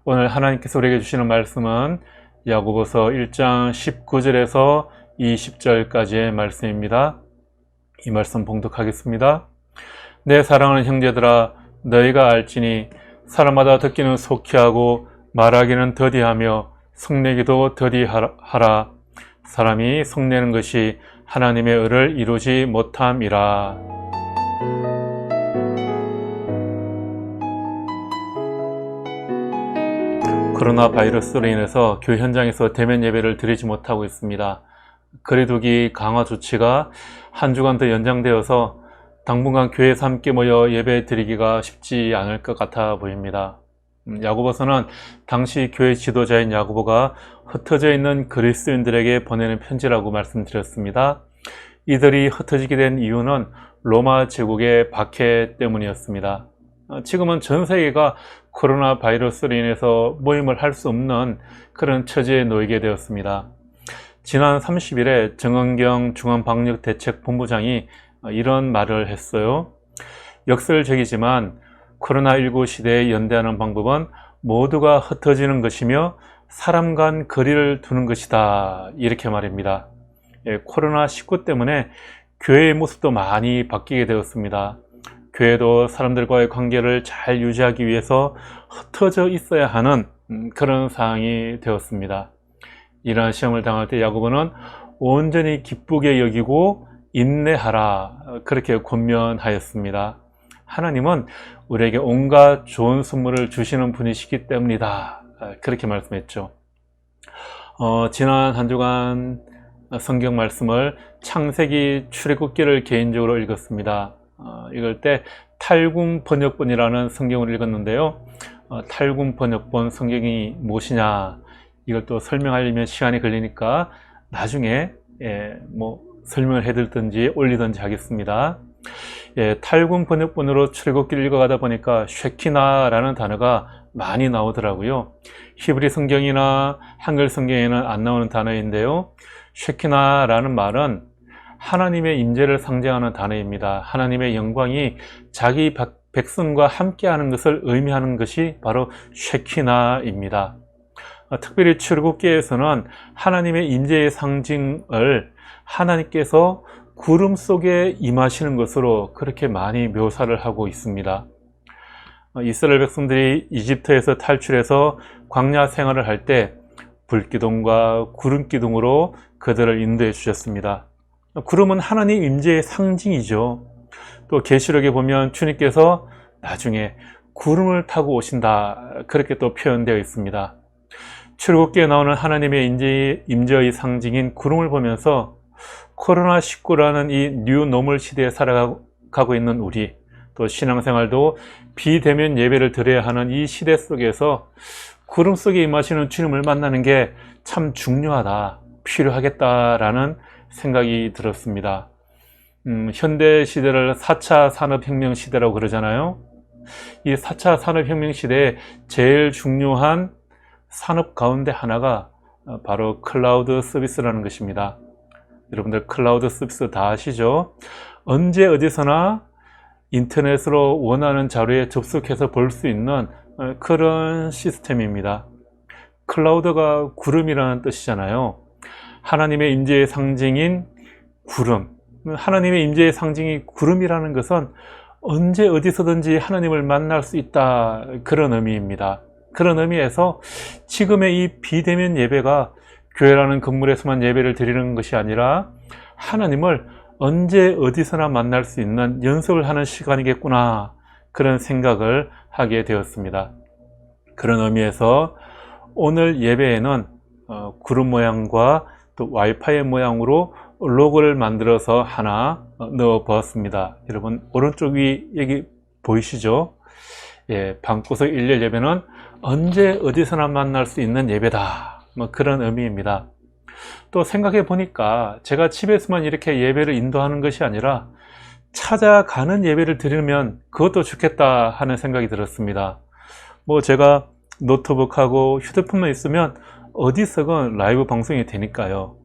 오늘 하나님께서 우리에게 주시는 말씀은 야고보서 1장 19절에서 20절까지의 말씀입니다. 이 말씀 봉독하겠습니다. 내 사랑하는 형제들아, 너희가 알지니 사람마다 듣기는 속히 하고 말하기는 더디하며 성내기도 더디하라. 사람이 성내는 것이 하나님의 의를 이루지 못함이라. 코로나 바이러스로 인해서 교회 현장에서 대면 예배를 드리지 못하고 있습니다. 거리두기 강화 조치가 한 주간 더 연장되어서 당분간 교회에서 함께 모여 예배 드리기가 쉽지 않을 것 같아 보입니다. 야고보서는 당시 교회 지도자인 야고보가 흩어져 있는 그리스도인들에게 보내는 편지라고 말씀드렸습니다. 이들이 흩어지게 된 이유는 로마 제국의 박해 때문이었습니다. 지금은 전 세계가 코로나 바이러스로 인해서 모임을 할 수 없는 그런 처지에 놓이게 되었습니다. 지난 30일에 정은경 중앙방역대책본부장이 이런 말을 했어요. 역설적이지만 코로나19 시대에 연대하는 방법은 모두가 흩어지는 것이며 사람 간 거리를 두는 것이다. 이렇게 말입니다. 코로나19 때문에 교회의 모습도 많이 바뀌게 되었습니다. 교회도 사람들과의 관계를 잘 유지하기 위해서 흩어져 있어야 하는 그런 상황이 되었습니다. 이러한 시험을 당할 때 야고보는 온전히 기쁘게 여기고 인내하라, 그렇게 권면하였습니다. 하나님은 우리에게 온갖 좋은 선물을 주시는 분이시기 때문이다, 그렇게 말씀했죠. 지난 한 주간 성경 말씀을 창세기 출애굽기를 개인적으로 읽었습니다. 읽을 때 탈궁 번역본이라는 성경을 읽었는데요. 탈궁 번역본 성경이 무엇이냐, 이걸 또 설명하려면 시간이 걸리니까 나중에 설명을 해드리든지 올리든지 하겠습니다. 탈궁 번역본으로 출애굽기를 읽어가다 보니까 쉐키나라는 단어가 많이 나오더라고요. 히브리 성경이나 한글 성경에는 안 나오는 단어인데요. 쉐키나라는 말은 하나님의 임재를 상징하는 단어입니다. 하나님의 영광이 자기 백성과 함께하는 것을 의미하는 것이 바로 쉐키나입니다. 특별히 출애굽기에서는 하나님의 임재의 상징을 하나님께서 구름 속에 임하시는 것으로 그렇게 많이 묘사를 하고 있습니다. 이스라엘 백성들이 이집트에서 탈출해서 광야 생활을 할 때 불기둥과 구름기둥으로 그들을 인도해 주셨습니다. 구름은 하나님 임재의 상징이죠. 또 계시록에 보면 주님께서 나중에 구름을 타고 오신다, 그렇게 또 표현되어 있습니다. 출애굽기에 나오는 하나님의 임재의 상징인 구름을 보면서 코로나19라는 이 뉴노멀 시대에 살아가고 있는 우리, 또 신앙생활도 비대면 예배를 드려야 하는 이 시대 속에서 구름 속에 임하시는 주님을 만나는 게 참 중요하다, 필요하겠다라는 생각이 들었습니다. 현대 시대를 4차 산업혁명 시대라고 그러잖아요. 이 4차 산업혁명 시대에 제일 중요한 산업 가운데 하나가 바로 클라우드 서비스라는 것입니다. 여러분들 클라우드 서비스 다 아시죠? 언제 어디서나 인터넷으로 원하는 자료에 접속해서 볼 수 있는 그런 시스템입니다. 클라우드가 구름이라는 뜻이잖아요. 하나님의 임재의 상징인 구름, 하나님의 임재의 상징이 구름이라는 것은 언제 어디서든지 하나님을 만날 수 있다, 그런 의미입니다. 그런 의미에서 지금의 이 비대면 예배가 교회라는 건물에서만 예배를 드리는 것이 아니라 하나님을 언제 어디서나 만날 수 있는 연습을 하는 시간이겠구나, 그런 생각을 하게 되었습니다. 그런 의미에서 오늘 예배에는 구름 모양과 또 와이파이 모양으로 로고를 만들어서 하나 넣어 보았습니다. 여러분 오른쪽 위 여기 보이시죠? 방구석 일일 예배는 언제 어디서나 만날 수 있는 예배다, 그런 의미입니다. 또 생각해 보니까 제가 집에서만 이렇게 예배를 인도하는 것이 아니라 찾아가는 예배를 드리면 그것도 좋겠다 하는 생각이 들었습니다. 제가 노트북하고 휴대폰만 있으면 어디서건 라이브 방송이 되니까요.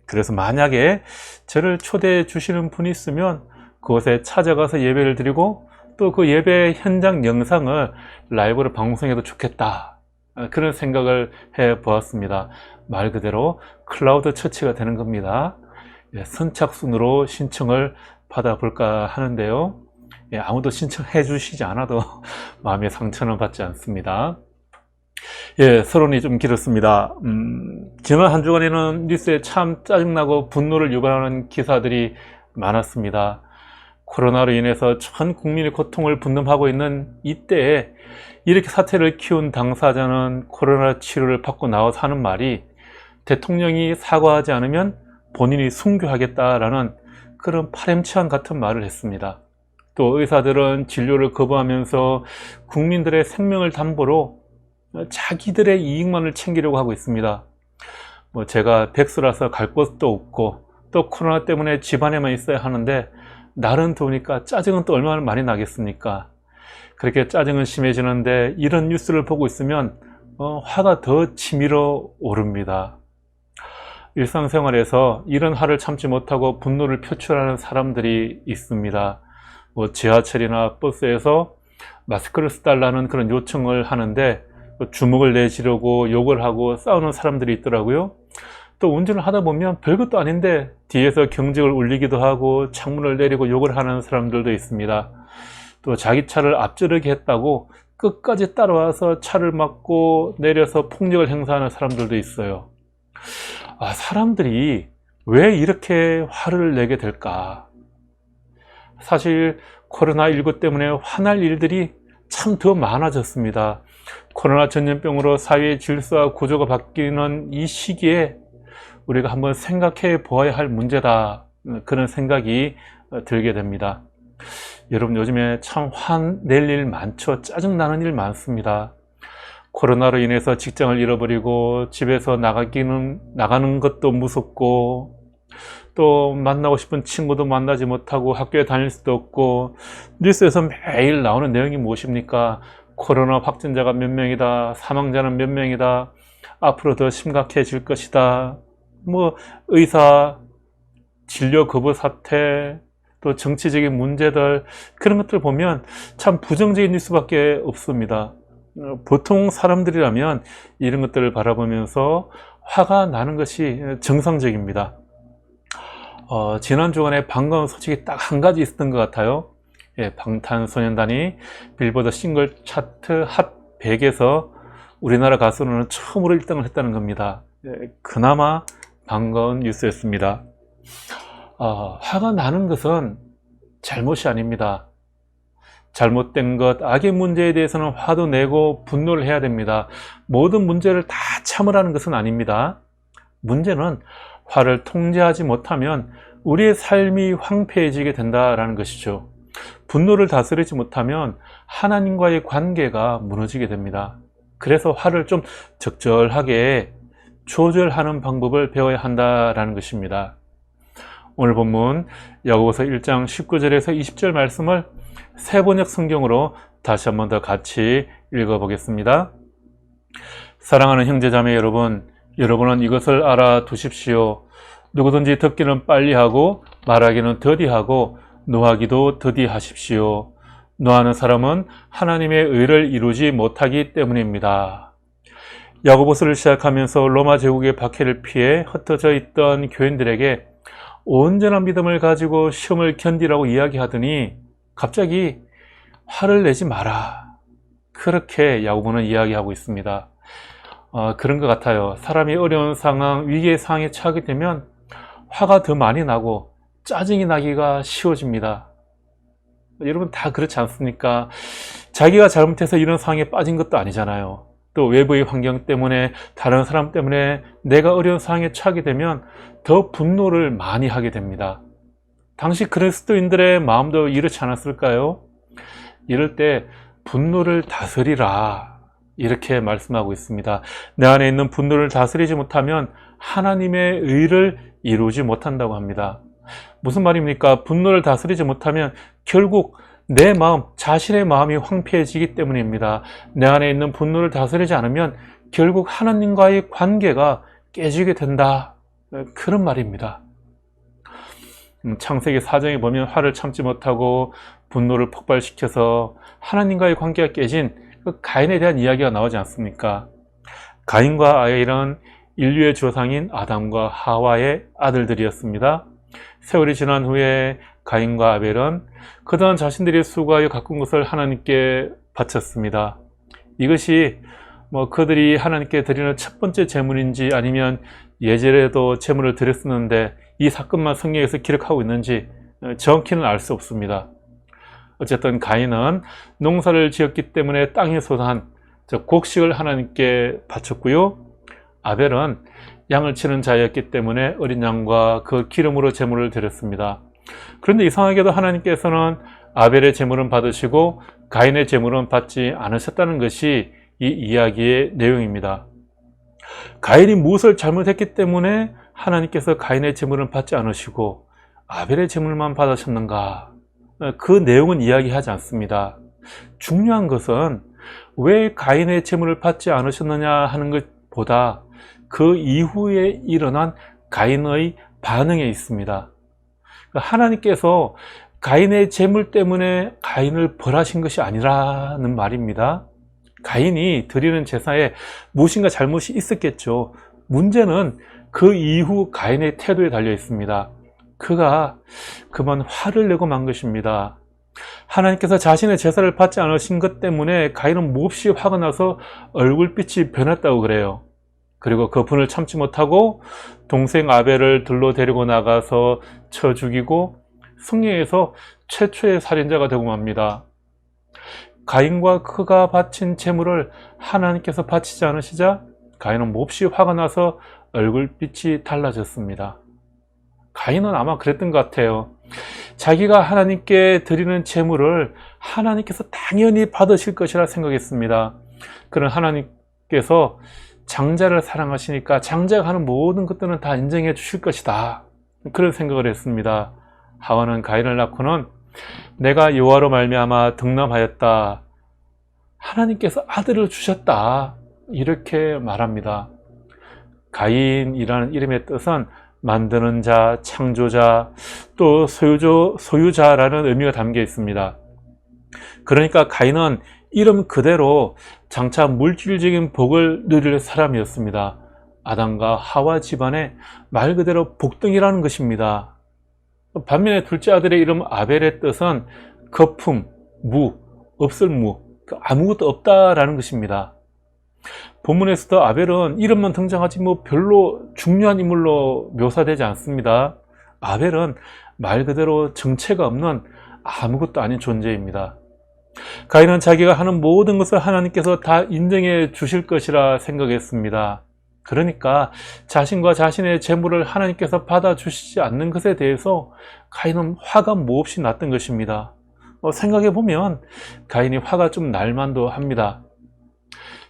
그래서 만약에 저를 초대해 주시는 분이 있으면 그곳에 찾아가서 예배를 드리고 또 그 예배 현장 영상을 라이브로 방송해도 좋겠다, 그런 생각을 해 보았습니다. 말 그대로 클라우드 처치가 되는 겁니다. 선착순으로 신청을 받아볼까 하는데요. 아무도 신청해 주시지 않아도 마음의 상처는 받지 않습니다. 서론이 좀 길었습니다. 지난 한 주간에는 뉴스에 참 짜증나고 분노를 유발하는 기사들이 많았습니다. 코로나로 인해서 전 국민의 고통을 분담하고 있는 이때에 이렇게 사태를 키운 당사자는 코로나 치료를 받고 나와서 하는 말이 대통령이 사과하지 않으면 본인이 순교하겠다라는 그런 파렴치한 같은 말을 했습니다. 또 의사들은 진료를 거부하면서 국민들의 생명을 담보로 자기들의 이익만을 챙기려고 하고 있습니다. 제가 백수라서 갈 곳도 없고 또 코로나 때문에 집안에만 있어야 하는데 날은 더우니까 짜증은 또 얼마나 많이 나겠습니까? 그렇게 짜증은 심해지는데 이런 뉴스를 보고 있으면 화가 더 치밀어 오릅니다. 일상생활에서 이런 화를 참지 못하고 분노를 표출하는 사람들이 있습니다. 지하철이나 버스에서 마스크를 써달라는 그런 요청을 하는데 주먹을 내지르고 욕을 하고 싸우는 사람들이 있더라고요. 또 운전을 하다 보면 별것도 아닌데 뒤에서 경적을 울리기도 하고 창문을 내리고 욕을 하는 사람들도 있습니다. 또 자기 차를 앞지르게 했다고 끝까지 따라와서 차를 막고 내려서 폭력을 행사하는 사람들도 있어요. 사람들이 왜 이렇게 화를 내게 될까? 사실 코로나19 때문에 화날 일들이 참 더 많아졌습니다. 코로나 전염병으로 사회의 질서와 구조가 바뀌는 이 시기에 우리가 한번 생각해 보아야 할 문제다, 그런 생각이 들게 됩니다. 여러분, 요즘에 참 화낼 일 많죠. 짜증나는 일 많습니다. 코로나로 인해서 직장을 잃어버리고 집에서 나가는 것도 무섭고 또 만나고 싶은 친구도 만나지 못하고 학교에 다닐 수도 없고 뉴스에서 매일 나오는 내용이 무엇입니까? 코로나 확진자가 몇 명이다, 사망자는 몇 명이다, 앞으로 더 심각해질 것이다, 의사 진료 거부 사태, 또 정치적인 문제들, 그런 것들 보면 참 부정적인 뉴스밖에 없습니다. 보통 사람들이라면 이런 것들을 바라보면서 화가 나는 것이 정상적입니다. 지난 주간에 반가운 소식이 딱 한 가지 있었던 것 같아요. 방탄소년단이 빌보드 싱글 차트 핫 100에서 우리나라 가수로는 처음으로 1등을 했다는 겁니다. 그나마 반가운 뉴스였습니다. 화가 나는 것은 잘못이 아닙니다. 잘못된 것, 악의 문제에 대해서는 화도 내고 분노를 해야 됩니다. 모든 문제를 다 참으라는 것은 아닙니다. 문제는 화를 통제하지 못하면 우리의 삶이 황폐해지게 된다는 것이죠. 분노를 다스리지 못하면 하나님과의 관계가 무너지게 됩니다. 그래서 화를 좀 적절하게 조절하는 방법을 배워야 한다는 것입니다. 오늘 본문 야고보서 1장 19절에서 20절 말씀을 세번역 성경으로 다시 한 번 더 같이 읽어보겠습니다. 사랑하는 형제자매 여러분, 여러분은 이것을 알아두십시오. 누구든지 듣기는 빨리 하고 말하기는 더디하고 노하기도 더디하십시오. 노하는 사람은 하나님의 의를 이루지 못하기 때문입니다. 야고보서를 시작하면서 로마 제국의 박해를 피해 흩어져 있던 교인들에게 온전한 믿음을 가지고 시험을 견디라고 이야기하더니 갑자기 화를 내지 마라, 그렇게 야고보는 이야기하고 있습니다. 그런 것 같아요. 사람이 어려운 상황, 위기의 상황에 처하게 되면 화가 더 많이 나고 짜증이 나기가 쉬워집니다. 여러분 다 그렇지 않습니까? 자기가 잘못해서 이런 상황에 빠진 것도 아니잖아요. 또 외부의 환경 때문에, 다른 사람 때문에 내가 어려운 상황에 처하게 되면 더 분노를 많이 하게 됩니다. 당시 그리스도인들의 마음도 이렇지 않았을까요? 이럴 때 분노를 다스리라, 이렇게 말씀하고 있습니다. 내 안에 있는 분노를 다스리지 못하면 하나님의 의를 이루지 못한다고 합니다. 무슨 말입니까? 분노를 다스리지 못하면 결국 내 마음, 자신의 마음이 황폐해지기 때문입니다. 내 안에 있는 분노를 다스리지 않으면 결국 하나님과의 관계가 깨지게 된다, 그런 말입니다. 창세기 4장에 보면 화를 참지 못하고 분노를 폭발시켜서 하나님과의 관계가 깨진 그 가인에 대한 이야기가 나오지 않습니까? 가인과 아벨은 인류의 조상인 아담과 하와의 아들들이었습니다. 세월이 지난 후에 가인과 아벨은 그동안 자신들이 수고하여 가꾼 것을 하나님께 바쳤습니다. 이것이 그들이 하나님께 드리는 첫 번째 제물인지 아니면 예전에도 제물을 드렸었는데 이 사건만 성경에서 기록하고 있는지 정확히는 알 수 없습니다. 어쨌든 가인은 농사를 지었기 때문에 땅에 솟한 곡식을 하나님께 바쳤고요. 아벨은 양을 치는 자였기 때문에 어린 양과 그 기름으로 제물을 드렸습니다. 그런데 이상하게도 하나님께서는 아벨의 제물은 받으시고 가인의 제물은 받지 않으셨다는 것이 이 이야기의 내용입니다. 가인이 무엇을 잘못했기 때문에 하나님께서 가인의 제물은 받지 않으시고 아벨의 제물만 받으셨는가? 그 내용은 이야기하지 않습니다. 중요한 것은 왜 가인의 제물을 받지 않으셨느냐 하는 것보다 그 이후에 일어난 가인의 반응에 있습니다. 하나님께서 가인의 제물 때문에 가인을 벌하신 것이 아니라는 말입니다. 가인이 드리는 제사에 무엇인가 잘못이 있었겠죠. 문제는 그 이후 가인의 태도에 달려 있습니다. 그가 그만 화를 내고 만 것입니다. 하나님께서 자신의 제사를 받지 않으신 것 때문에 가인은 몹시 화가 나서 얼굴빛이 변했다고 그래요. 그리고 그 분을 참지 못하고 동생 아벨을 들로 데리고 나가서 쳐 죽이고 성경에서 최초의 살인자가 되고 맙니다. 가인과 그가 바친 제물을 하나님께서 바치지 않으시자 가인은 몹시 화가 나서 얼굴빛이 달라졌습니다. 가인은 아마 그랬던 것 같아요. 자기가 하나님께 드리는 제물을 하나님께서 당연히 받으실 것이라 생각했습니다. 그런 하나님께서 장자를 사랑하시니까 장자가 하는 모든 것들은 다 인정해 주실 것이다, 그런 생각을 했습니다. 하와는 가인을 낳고는 내가 여호와로 말미암아 득남하였다, 하나님께서 아들을 주셨다, 이렇게 말합니다. 가인이라는 이름의 뜻은 만드는 자, 창조자, 또 소유자라는 의미가 담겨 있습니다. 그러니까 가인은 이름 그대로 장차 물질적인 복을 누릴 사람이었습니다. 아담과 하와 집안의 말 그대로 복등이라는 것입니다. 반면에 둘째 아들의 이름 아벨의 뜻은 거품, 무, 없을 무, 아무것도 없다라는 것입니다. 본문에서도 아벨은 이름만 등장하지 별로 중요한 인물로 묘사되지 않습니다. 아벨은 말 그대로 정체가 없는 아무것도 아닌 존재입니다. 가인은 자기가 하는 모든 것을 하나님께서 다 인정해 주실 것이라 생각했습니다. 그러니까 자신과 자신의 재물을 하나님께서 받아주시지 않는 것에 대해서 가인은 화가 몹시 났던 것입니다. 생각해보면 가인이 화가 좀 날만도 합니다.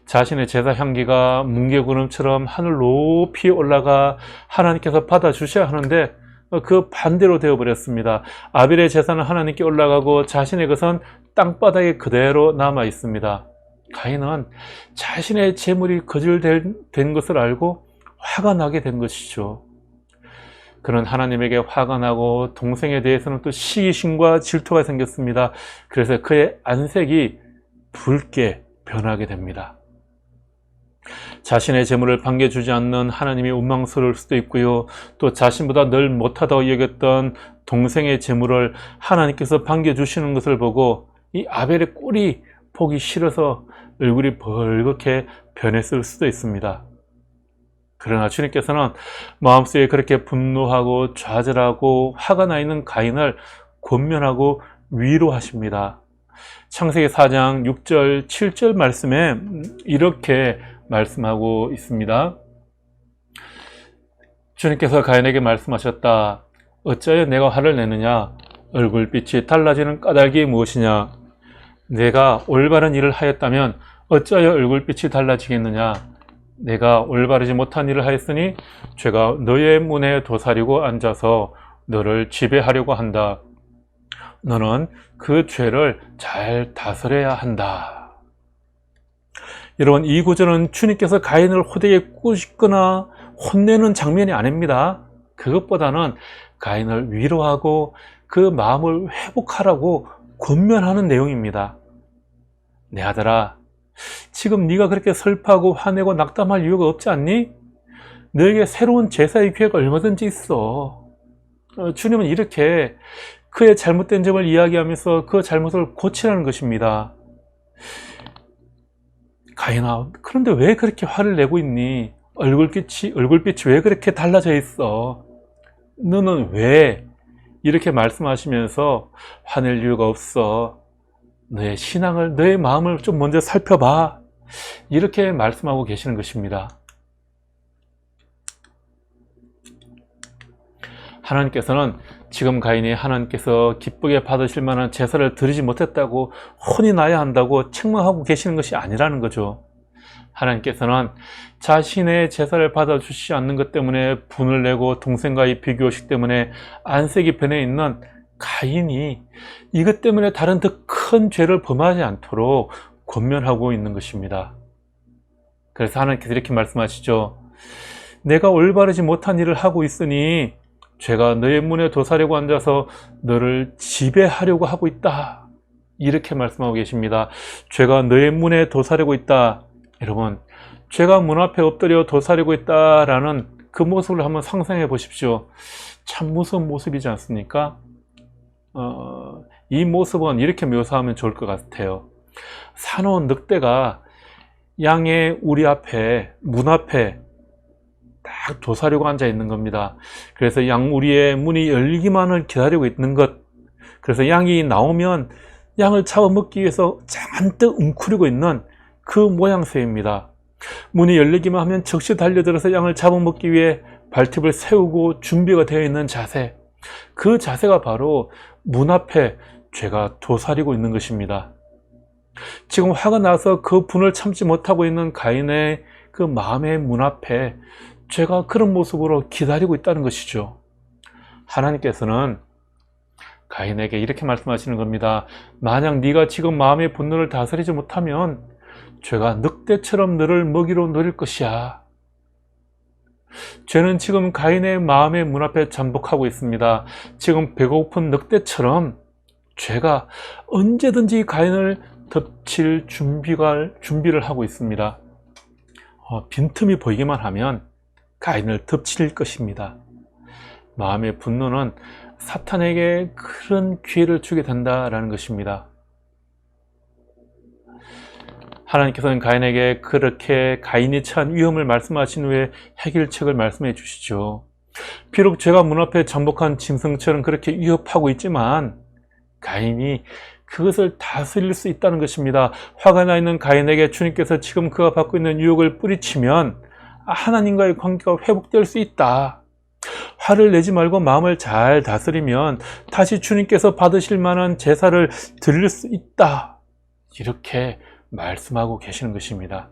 자신의 제사 향기가 뭉게구름처럼 하늘 높이 올라가 하나님께서 받아주셔야 하는데 그 반대로 되어버렸습니다. 아벨의 제사는 하나님께 올라가고 자신의 것은 땅바닥에 그대로 남아 있습니다. 가인은 자신의 재물이 거절된 것을 알고 화가 나게 된 것이죠. 그는 하나님에게 화가 나고 동생에 대해서는 또 시기심과 질투가 생겼습니다. 그래서 그의 안색이 붉게 변하게 됩니다. 자신의 재물을 반겨주지 않는 하나님이 원망스러울 수도 있고요, 또 자신보다 늘 못하다고 여겼던 동생의 재물을 하나님께서 반겨주시는 것을 보고 이 아벨의 꼴이 보기 싫어서 얼굴이 벌겋게 변했을 수도 있습니다. 그러나 주님께서는 마음속에 그렇게 분노하고 좌절하고 화가 나 있는 가인을 권면하고 위로하십니다. 창세기 4장 6절 7절 말씀에 이렇게 말씀하고 있습니다. 주님께서 가인에게 말씀하셨다. 어찌하여 내가 화를 내느냐? 얼굴빛이 달라지는 까닭이 무엇이냐? 내가 올바른 일을 하였다면 어찌하여 얼굴빛이 달라지겠느냐? 내가 올바르지 못한 일을 하였으니 죄가 너의 문에 도사리고 앉아서 너를 지배하려고 한다. 너는 그 죄를 잘 다스려야 한다. 여러분, 이 구절은 주님께서 가인을 호되게 꾸짖거나 혼내는 장면이 아닙니다. 그것보다는 가인을 위로하고 그 마음을 회복하라고 권면하는 내용입니다. 내 아들아, 지금 네가 그렇게 슬퍼하고 화내고 낙담할 이유가 없지 않니? 너에게 새로운 제사의 기회가 얼마든지 있어. 주님은 이렇게 그의 잘못된 점을 이야기하면서 그 잘못을 고치라는 것입니다. 가인아, 그런데 왜 그렇게 화를 내고 있니? 얼굴빛이 왜 그렇게 달라져 있어? 너는 왜? 이렇게 말씀하시면서 화낼 이유가 없어. 너의 신앙을, 너의 마음을 좀 먼저 살펴봐. 이렇게 말씀하고 계시는 것입니다. 하나님께서는 지금 가인이 하나님께서 기쁘게 받으실 만한 제사를 드리지 못했다고 혼이 나야 한다고 책망하고 계시는 것이 아니라는 거죠. 하나님께서는 자신의 제사를 받아주시지 않는 것 때문에 분을 내고 동생과의 비교의식 때문에 안색이 변해 있는 가인이 이것 때문에 다른 더 큰 죄를 범하지 않도록 권면하고 있는 것입니다. 그래서 하나님께서 이렇게 말씀하시죠. 내가 올바르지 못한 일을 하고 있으니 죄가 너의 문에 도사려고 앉아서 너를 지배하려고 하고 있다. 이렇게 말씀하고 계십니다. 죄가 너의 문에 도사리고 있다. 여러분, 죄가 문 앞에 엎드려 도사리고 있다라는 그 모습을 한번 상상해 보십시오. 참 무서운 모습이지 않습니까? 이 모습은 이렇게 묘사하면 좋을 것 같아요. 사나운 늑대가 양의 우리 앞에, 문 앞에 딱 도사리고 앉아 있는 겁니다. 그래서 양우리의 문이 열기만을 기다리고 있는 것. 그래서 양이 나오면 양을 잡아먹기 위해서 잔뜩 웅크리고 있는 그 모양새입니다. 문이 열리기만 하면 즉시 달려들어서 양을 잡아먹기 위해 발톱을 세우고 준비가 되어 있는 자세. 그 자세가 바로 문 앞에 죄가 도사리고 있는 것입니다. 지금 화가 나서 그 분을 참지 못하고 있는 가인의 그 마음의 문 앞에 죄가 그런 모습으로 기다리고 있다는 것이죠. 하나님께서는 가인에게 이렇게 말씀하시는 겁니다. 만약 네가 지금 마음의 분노를 다스리지 못하면 죄가 늑대처럼 너를 먹이로 노릴 것이야. 죄는 지금 가인의 마음의 문 앞에 잠복하고 있습니다. 지금 배고픈 늑대처럼 죄가 언제든지 가인을 덮칠 준비를 하고 있습니다. 빈틈이 보이기만 하면 가인을 덮칠 것입니다. 마음의 분노는 사탄에게 그런 기회를 주게 된다라는 것입니다. 하나님께서는 가인에게 그렇게 가인이 처한 위험을 말씀하신 후에 해결책을 말씀해 주시죠. 비록 죄가 문 앞에 잠복한 짐승처럼 그렇게 위협하고 있지만 가인이 그것을 다스릴 수 있다는 것입니다. 화가 나 있는 가인에게 주님께서 지금 그가 받고 있는 유혹을 뿌리치면 하나님과의 관계가 회복될 수 있다. 화를 내지 말고 마음을 잘 다스리면 다시 주님께서 받으실 만한 제사를 드릴 수 있다. 이렇게 말씀하고 계시는 것입니다.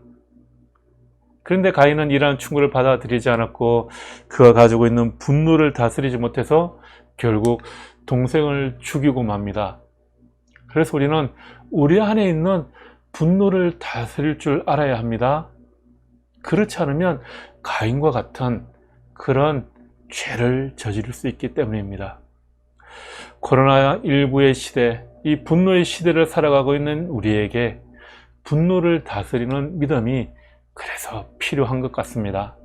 그런데 가인은 이러한 충고를 받아들이지 않았고 그가 가지고 있는 분노를 다스리지 못해서 결국 동생을 죽이고 맙니다. 그래서 우리는 우리 안에 있는 분노를 다스릴 줄 알아야 합니다. 그렇지 않으면 가인과 같은 그런 죄를 저지를 수 있기 때문입니다. 코로나19의 시대, 이 분노의 시대를 살아가고 있는 우리에게 분노를 다스리는 믿음이 그래서 필요한 것 같습니다.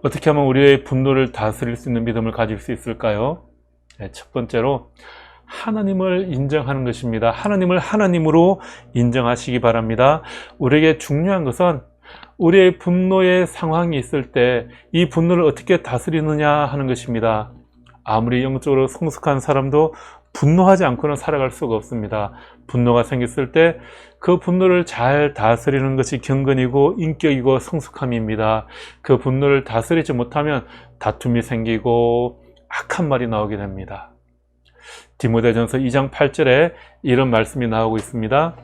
어떻게 하면 우리의 분노를 다스릴 수 있는 믿음을 가질 수 있을까요? 첫 번째로 하나님을 인정하는 것입니다. 하나님을 하나님으로 인정하시기 바랍니다. 우리에게 중요한 것은 우리의 분노의 상황이 있을 때 이 분노를 어떻게 다스리느냐 하는 것입니다. 아무리 영적으로 성숙한 사람도 분노하지 않고는 살아갈 수가 없습니다. 분노가 생겼을 때 그 분노를 잘 다스리는 것이 경건이고 인격이고 성숙함입니다. 그 분노를 다스리지 못하면 다툼이 생기고 악한 말이 나오게 됩니다. 디모데전서 2장 8절에 이런 말씀이 나오고 있습니다.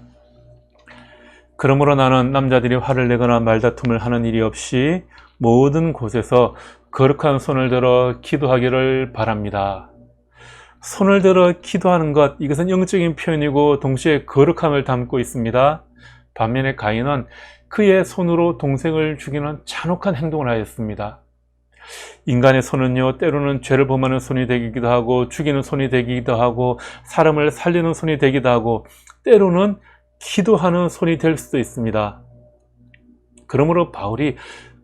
그러므로 나는 남자들이 화를 내거나 말다툼을 하는 일이 없이 모든 곳에서 거룩한 손을 들어 기도하기를 바랍니다. 손을 들어 기도하는 것, 이것은 영적인 표현이고 동시에 거룩함을 담고 있습니다. 반면에 가인은 그의 손으로 동생을 죽이는 잔혹한 행동을 하였습니다. 인간의 손은요, 때로는 죄를 범하는 손이 되기도 하고 죽이는 손이 되기도 하고 사람을 살리는 손이 되기도 하고 때로는 기도하는 손이 될 수도 있습니다. 그러므로 바울이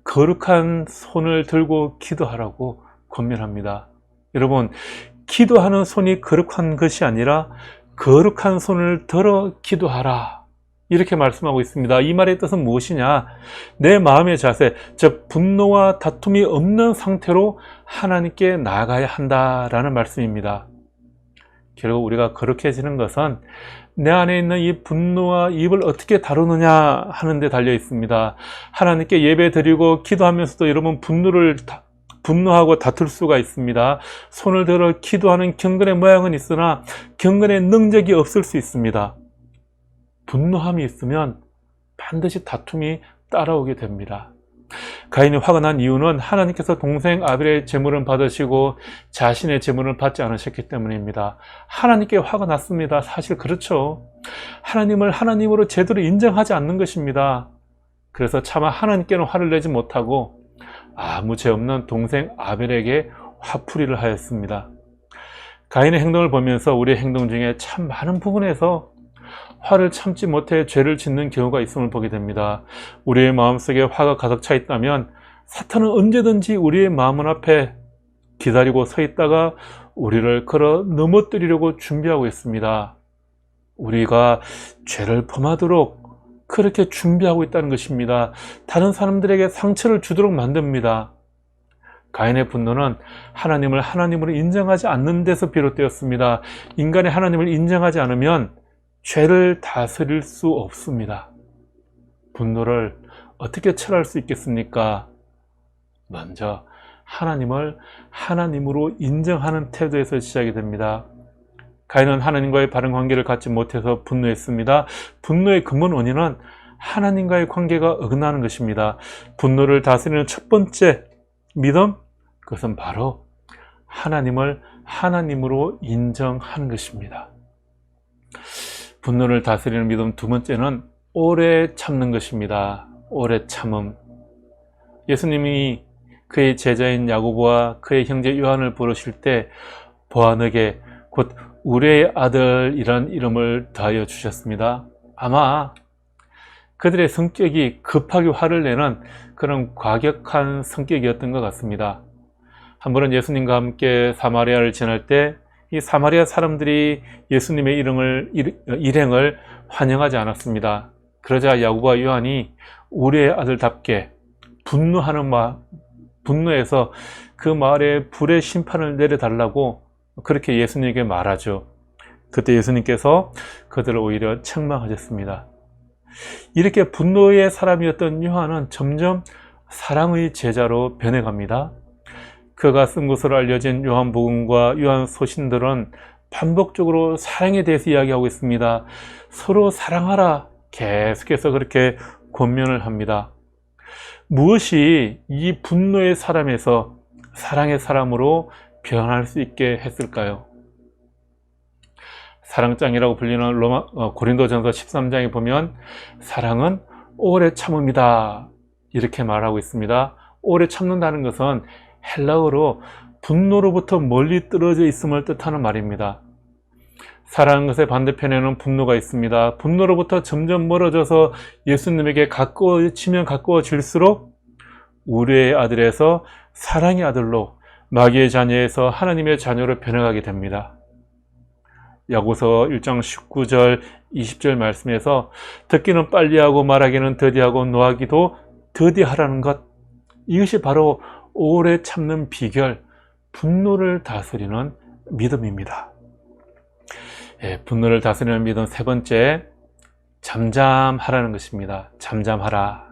거룩한 손을 들고 기도하라고 권면합니다. 여러분, 기도하는 손이 거룩한 것이 아니라 거룩한 손을 들어 기도하라, 이렇게 말씀하고 있습니다. 이 말의 뜻은 무엇이냐? 내 마음의 자세, 즉 분노와 다툼이 없는 상태로 하나님께 나아가야 한다라는 말씀입니다. 결국 우리가 거룩해지는 것은 내 안에 있는 이 분노와 입을 어떻게 다루느냐 하는 데 달려 있습니다. 하나님께 예배 드리고 기도하면서도 여러분 분노하고 다툴 수가 있습니다. 손을 들어 기도하는 경건의 모양은 있으나 경건의 능력이 없을 수 있습니다. 분노함이 있으면 반드시 다툼이 따라오게 됩니다. 가인이 화가 난 이유는 하나님께서 동생 아벨의 제물을 받으시고 자신의 제물을 받지 않으셨기 때문입니다. 하나님께 화가 났습니다. 사실 그렇죠. 하나님을 하나님으로 제대로 인정하지 않는 것입니다. 그래서 차마 하나님께는 화를 내지 못하고 아무 죄 없는 동생 아벨에게 화풀이를 하였습니다. 가인의 행동을 보면서 우리의 행동 중에 참 많은 부분에서 화를 참지 못해 죄를 짓는 경우가 있음을 보게 됩니다. 우리의 마음속에 화가 가득 차 있다면 사탄은 언제든지 우리의 마음 앞에 기다리고 서 있다가 우리를 걸어 넘어뜨리려고 준비하고 있습니다. 우리가 죄를 범하도록 그렇게 준비하고 있다는 것입니다. 다른 사람들에게 상처를 주도록 만듭니다. 가인의 분노는 하나님을 하나님으로 인정하지 않는 데서 비롯되었습니다. 인간이 하나님을 인정하지 않으면 죄를 다스릴 수 없습니다. 분노를 어떻게 철할 수 있겠습니까? 먼저 하나님을 하나님으로 인정하는 태도에서 시작이 됩니다. 가인은 하나님과의 바른 관계를 갖지 못해서 분노했습니다. 분노의 근본 원인은 하나님과의 관계가 어긋나는 것입니다. 분노를 다스리는 첫 번째 믿음, 그것은 바로 하나님을 하나님으로 인정하는 것입니다. 분노를 다스리는 믿음 두 번째는 오래 참는 것입니다. 오래 참음. 예수님이 그의 제자인 야고보와 그의 형제 요한을 부르실 때 보아너게 곧 우리의 아들이란 이름을 더하여 주셨습니다. 아마 그들의 성격이 급하게 화를 내는 그런 과격한 성격이었던 것 같습니다. 한 번은 예수님과 함께 사마리아를 지날 때 이 사마리아 사람들이 예수님의 일행을 환영하지 않았습니다. 그러자 야고보와 요한이 우리의 아들답게 분노해서 그 마을에 불의 심판을 내려달라고 그렇게 예수님에게 말하죠. 그때 예수님께서 그들을 오히려 책망하셨습니다. 이렇게 분노의 사람이었던 요한은 점점 사랑의 제자로 변해갑니다. 그가 쓴 것으로 알려진 요한복음과 요한서신들은 반복적으로 사랑에 대해서 이야기하고 있습니다. 서로 사랑하라, 계속해서 그렇게 권면을 합니다. 무엇이 이 분노의 사람에서 사랑의 사람으로 변할 수 있게 했을까요? 사랑장이라고 불리는 고린도전서 13장에 보면 사랑은 오래 참음이다, 이렇게 말하고 있습니다. 오래 참는다는 것은 헬라어로 분노로부터 멀리 떨어져 있음을 뜻하는 말입니다. 사랑하는 것의 반대편에는 분노가 있습니다. 분노로부터 점점 멀어져서 예수님에게 가까워질수록 우리의 아들에서 사랑의 아들로, 마귀의 자녀에서 하나님의 자녀로 변해가게 됩니다. 야고보서 1장 19절 20절 말씀에서 듣기는 빨리하고 말하기는 더디하고 노하기도 더디하라는 것, 이것이 바로 오래 참는 비결, 분노를 다스리는 믿음입니다. 분노를 다스리는 믿음 세 번째, 잠잠하라는 것입니다. 잠잠하라.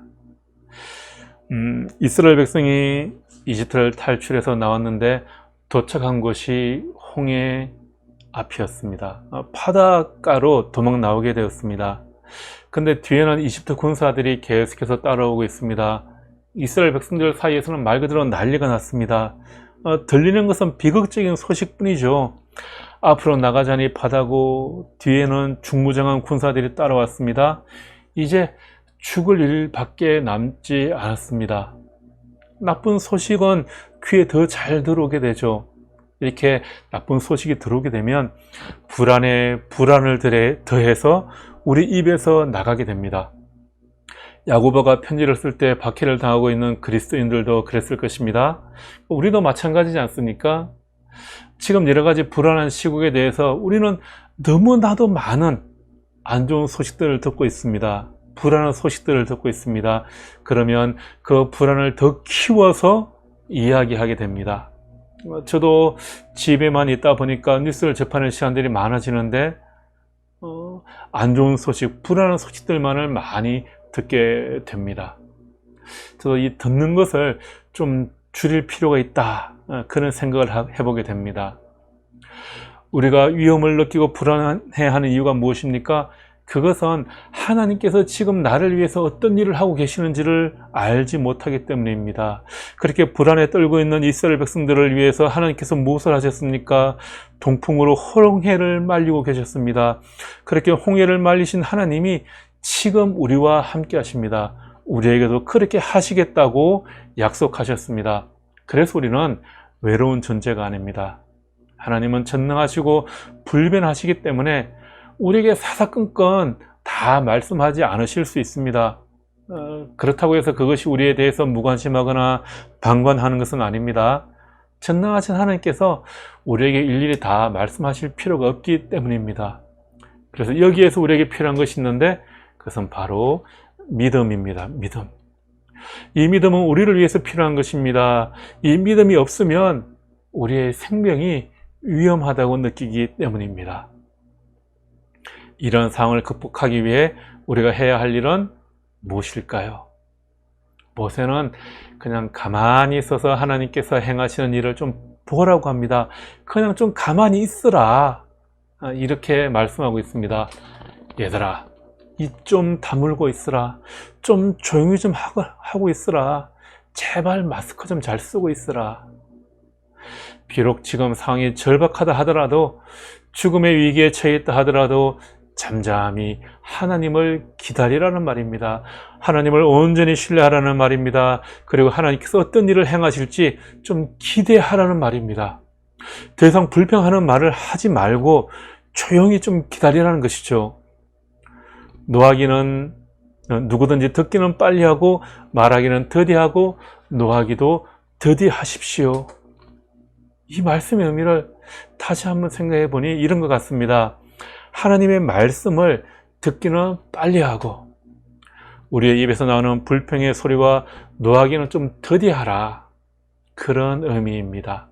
이스라엘 백성이 이집트를 탈출해서 나왔는데 도착한 곳이 홍해 앞이었습니다. 바닷가로 도망 나오게 되었습니다. 근데 뒤에는 이집트 군사들이 계속해서 따라오고 있습니다. 이스라엘 백성들 사이에서는 말 그대로 난리가 났습니다. 들리는 것은 비극적인 소식뿐이죠. 앞으로 나가자니 바다고 뒤에는 중무장한 군사들이 따라왔습니다. 이제 죽을 일밖에 남지 않았습니다. 나쁜 소식은 귀에 더 잘 들어오게 되죠. 이렇게 나쁜 소식이 들어오게 되면 불안을 더해서 우리 입에서 나가게 됩니다. 야고보가 편지를 쓸 때 박해를 당하고 있는 그리스도인들도 그랬을 것입니다. 우리도 마찬가지지 않습니까? 지금 여러 가지 불안한 시국에 대해서 우리는 너무나도 많은 안 좋은 소식들을 듣고 있습니다. 불안한 소식들을 듣고 있습니다. 그러면 그 불안을 더 키워서 이야기하게 됩니다. 저도 집에만 있다 보니까 뉴스를 접하는 시간들이 많아지는데 안 좋은 소식, 불안한 소식들만을 많이 듣게 됩니다. 저도 이 듣는 것을 좀 줄일 필요가 있다, 그런 생각을 해보게 됩니다. 우리가 위험을 느끼고 불안해하는 이유가 무엇입니까? 그것은 하나님께서 지금 나를 위해서 어떤 일을 하고 계시는지를 알지 못하기 때문입니다. 그렇게 불안에 떨고 있는 이스라엘 백성들을 위해서 하나님께서 무엇을 하셨습니까? 동풍으로 홍해를 말리고 계셨습니다. 그렇게 홍해를 말리신 하나님이 지금 우리와 함께 하십니다. 우리에게도 그렇게 하시겠다고 약속하셨습니다. 그래서 우리는 외로운 존재가 아닙니다. 하나님은 전능하시고 불변하시기 때문에 우리에게 사사건건 다 말씀하지 않으실 수 있습니다. 그렇다고 해서 그것이 우리에 대해서 무관심하거나 방관하는 것은 아닙니다. 전능하신 하나님께서 우리에게 일일이 다 말씀하실 필요가 없기 때문입니다. 그래서 여기에서 우리에게 필요한 것이 있는데 그것은 바로 믿음입니다. 믿음. 이 믿음은 우리를 위해서 필요한 것입니다. 이 믿음이 없으면 우리의 생명이 위험하다고 느끼기 때문입니다. 이런 상황을 극복하기 위해 우리가 해야 할 일은 무엇일까요? 모세는 그냥 가만히 있어서 하나님께서 행하시는 일을 좀 보라고 합니다. 그냥 좀 가만히 있으라, 이렇게 말씀하고 있습니다. 얘들아, 입 좀 다물고 있으라. 좀 조용히 좀 하고 있으라. 제발 마스크 좀 잘 쓰고 있으라. 비록 지금 상황이 절박하다 하더라도, 죽음의 위기에 처해 있다 하더라도 잠잠히 하나님을 기다리라는 말입니다. 하나님을 온전히 신뢰하라는 말입니다. 그리고 하나님께서 어떤 일을 행하실지 좀 기대하라는 말입니다. 더 이상 불평하는 말을 하지 말고 조용히 좀 기다리라는 것이죠. 노하기는 누구든지 듣기는 빨리 하고 말하기는 더디하고 노하기도 더디하십시오. 이 말씀의 의미를 다시 한번 생각해 보니 이런 것 같습니다. 하나님의 말씀을 듣기는 빨리 하고 우리의 입에서 나오는 불평의 소리와 노하기는 좀 더디하라, 그런 의미입니다.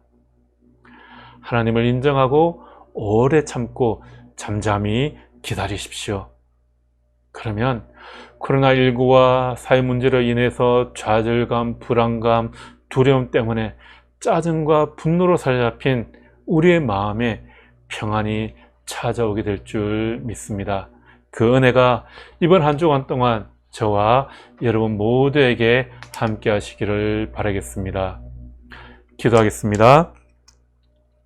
하나님을 인정하고 오래 참고 잠잠히 기다리십시오. 그러면 코로나19와 사회 문제로 인해서 좌절감, 불안감, 두려움 때문에 짜증과 분노로 사로잡힌 우리의 마음에 평안이 찾아오게 될 줄 믿습니다. 그 은혜가 이번 한 주간 동안 저와 여러분 모두에게 함께 하시기를 바라겠습니다. 기도하겠습니다.